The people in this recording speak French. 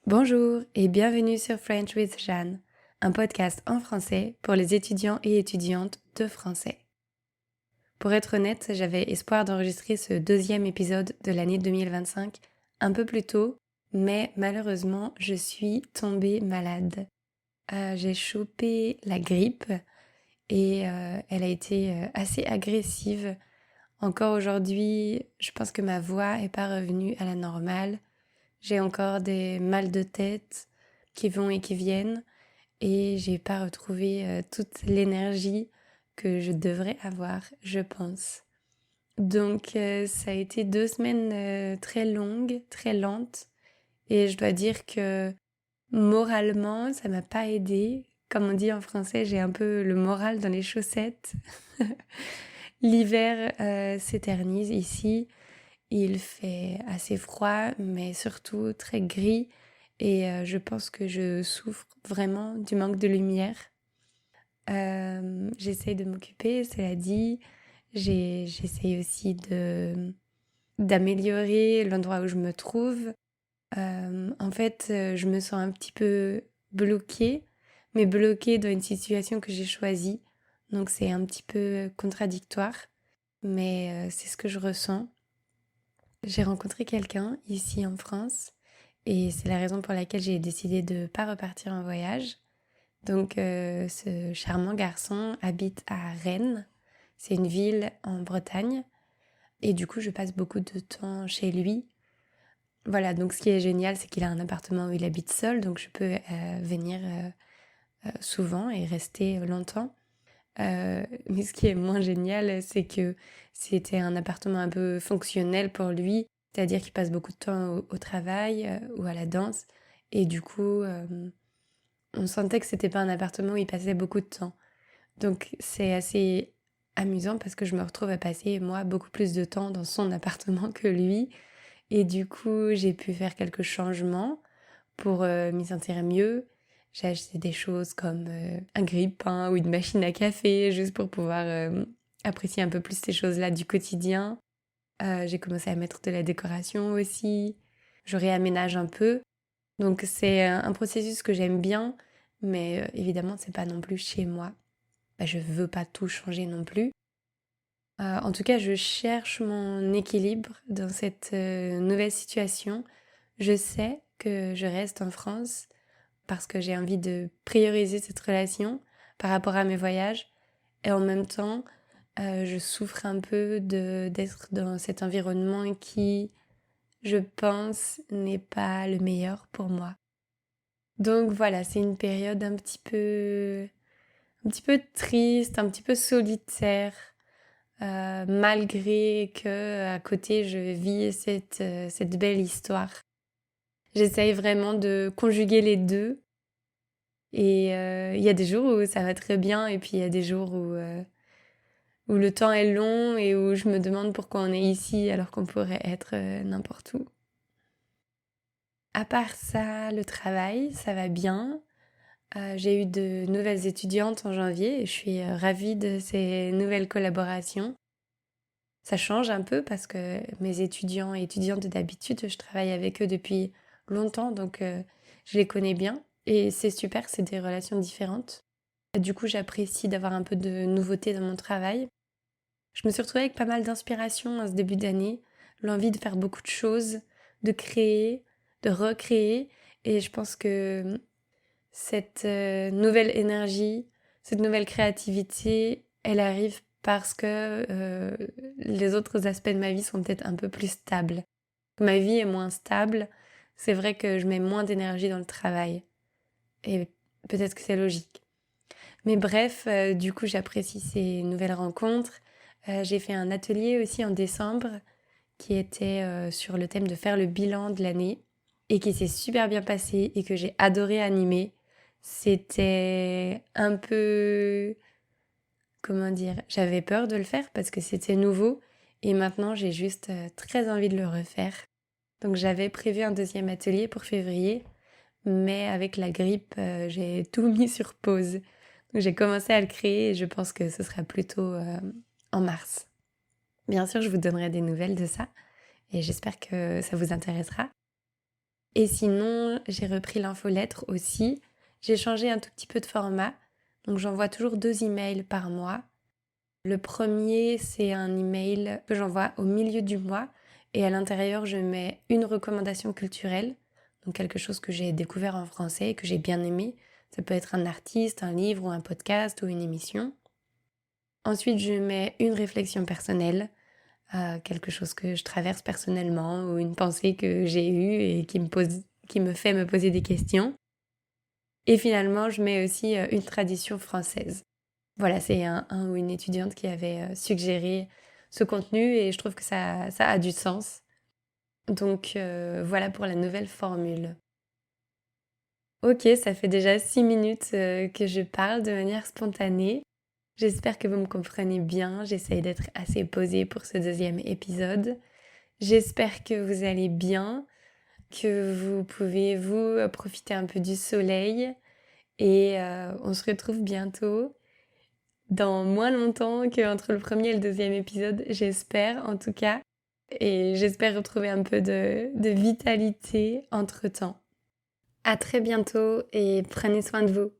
Bonjour et bienvenue sur French with Jeanne, un podcast en français pour les étudiants et étudiantes de français. Pour être honnête, j'avais espoir d'enregistrer ce deuxième épisode de l'année 2025 un peu plus tôt, mais malheureusement, je suis tombée malade. J'ai chopé la grippe et elle a été assez agressive. Encore aujourd'hui, je pense que ma voix n'est pas revenue à la normale. J'ai encore des mal de tête qui vont et qui viennent et j'ai pas retrouvé toute l'énergie que je devrais avoir, je pense. Donc ça a été 2 semaines très longues, très lentes et je dois dire que moralement ça m'a pas aidée. Comme on dit en français, j'ai un peu le moral dans les chaussettes. L'hiver s'éternise ici. Il fait assez froid, mais surtout très gris. Et je pense que je souffre vraiment du manque de lumière. J'essaye de m'occuper, cela dit. J'essaye aussi d'améliorer l'endroit où je me trouve. En fait, je me sens un petit peu bloquée, mais bloquée dans une situation que j'ai choisie. Donc c'est un petit peu contradictoire, mais c'est ce que je ressens. J'ai rencontré quelqu'un ici en France et c'est la raison pour laquelle j'ai décidé de ne pas repartir en voyage. Donc ce charmant garçon habite à Rennes, c'est une ville en Bretagne et du coup je passe beaucoup de temps chez lui. Voilà, donc ce qui est génial c'est qu'il a un appartement où il habite seul, donc je peux venir souvent et rester longtemps. Mais ce qui est moins génial, c'est que c'était un appartement un peu fonctionnel pour lui, c'est-à-dire qu'il passe beaucoup de temps au travail ou à la danse, et du coup, on sentait que c'était pas un appartement où il passait beaucoup de temps. Donc c'est assez amusant parce que je me retrouve à passer, moi, beaucoup plus de temps dans son appartement que lui, et du coup, j'ai pu faire quelques changements pour m'y sentir mieux. J'ai acheté des choses comme un grille-pain ou une machine à café, juste pour pouvoir apprécier un peu plus ces choses-là du quotidien. J'ai commencé à mettre de la décoration aussi. Je réaménage un peu. Donc c'est un processus que j'aime bien, mais évidemment c'est pas non plus chez moi. Bah, je veux pas tout changer non plus. En tout cas, je cherche mon équilibre dans cette nouvelle situation. Je sais que je reste en France parce que j'ai envie de prioriser cette relation par rapport à mes voyages. Et en même temps, je souffre un peu d'être dans cet environnement qui, je pense, n'est pas le meilleur pour moi. Donc voilà, c'est une période un petit peu triste, un petit peu solitaire, malgré que à côté je vis cette belle histoire. J'essaye vraiment de conjuguer les deux. Et il y a des jours où ça va très bien et puis il y a des jours où le temps est long et où je me demande pourquoi on est ici alors qu'on pourrait être n'importe où. À part ça, le travail, ça va bien. J'ai eu de nouvelles étudiantes en janvier et je suis ravie de ces nouvelles collaborations. Ça change un peu parce que mes étudiants et étudiantes d'habitude, je travaille avec eux depuis longtemps, donc je les connais bien. Et c'est super, c'est des relations différentes. Du coup, j'apprécie d'avoir un peu de nouveauté dans mon travail. Je me suis retrouvée avec pas mal d'inspiration en ce début d'année, l'envie de faire beaucoup de choses, de créer, de recréer. Et je pense que cette nouvelle énergie, cette nouvelle créativité, elle arrive parce que les autres aspects de ma vie sont peut-être un peu plus stables. Ma vie est moins stable, c'est vrai que je mets moins d'énergie dans le travail. Et peut-être que c'est logique. Mais bref, du coup, j'apprécie ces nouvelles rencontres. J'ai fait un atelier aussi en décembre qui était sur le thème de faire le bilan de l'année et qui s'est super bien passé et que j'ai adoré animer. C'était un peu... Comment dire? J'avais peur de le faire parce que c'était nouveau et maintenant j'ai juste très envie de le refaire. Donc j'avais prévu un deuxième atelier pour février, mais avec la grippe, j'ai tout mis sur pause. Donc j'ai commencé à le créer et je pense que ce sera plutôt en mars. Bien sûr, je vous donnerai des nouvelles de ça et j'espère que ça vous intéressera. Et sinon, j'ai repris l'infolettre aussi. J'ai changé un tout petit peu de format. Donc j'envoie toujours 2 emails par mois. Le premier, c'est un email que j'envoie au milieu du mois et à l'intérieur, je mets une recommandation culturelle, donc quelque chose que j'ai découvert en français et que j'ai bien aimé. Ça peut être un artiste, un livre ou un podcast ou une émission. Ensuite, je mets une réflexion personnelle, quelque chose que je traverse personnellement ou une pensée que j'ai eue et qui me fait me poser des questions. Et finalement, je mets aussi une tradition française. Voilà, c'est un ou une étudiante qui avait suggéré ce contenu et je trouve que ça a du sens. Donc voilà pour la nouvelle formule. Ok, ça fait déjà 6 minutes que je parle de manière spontanée. J'espère que vous me comprenez bien. J'essaye d'être assez posée pour ce 2e épisode. J'espère que vous allez bien, que vous pouvez profiter un peu du soleil et on se retrouve bientôt. Dans moins longtemps qu'entre le premier et le 2e épisode, j'espère en tout cas. Et j'espère retrouver un peu de vitalité entre-temps. À très bientôt et prenez soin de vous.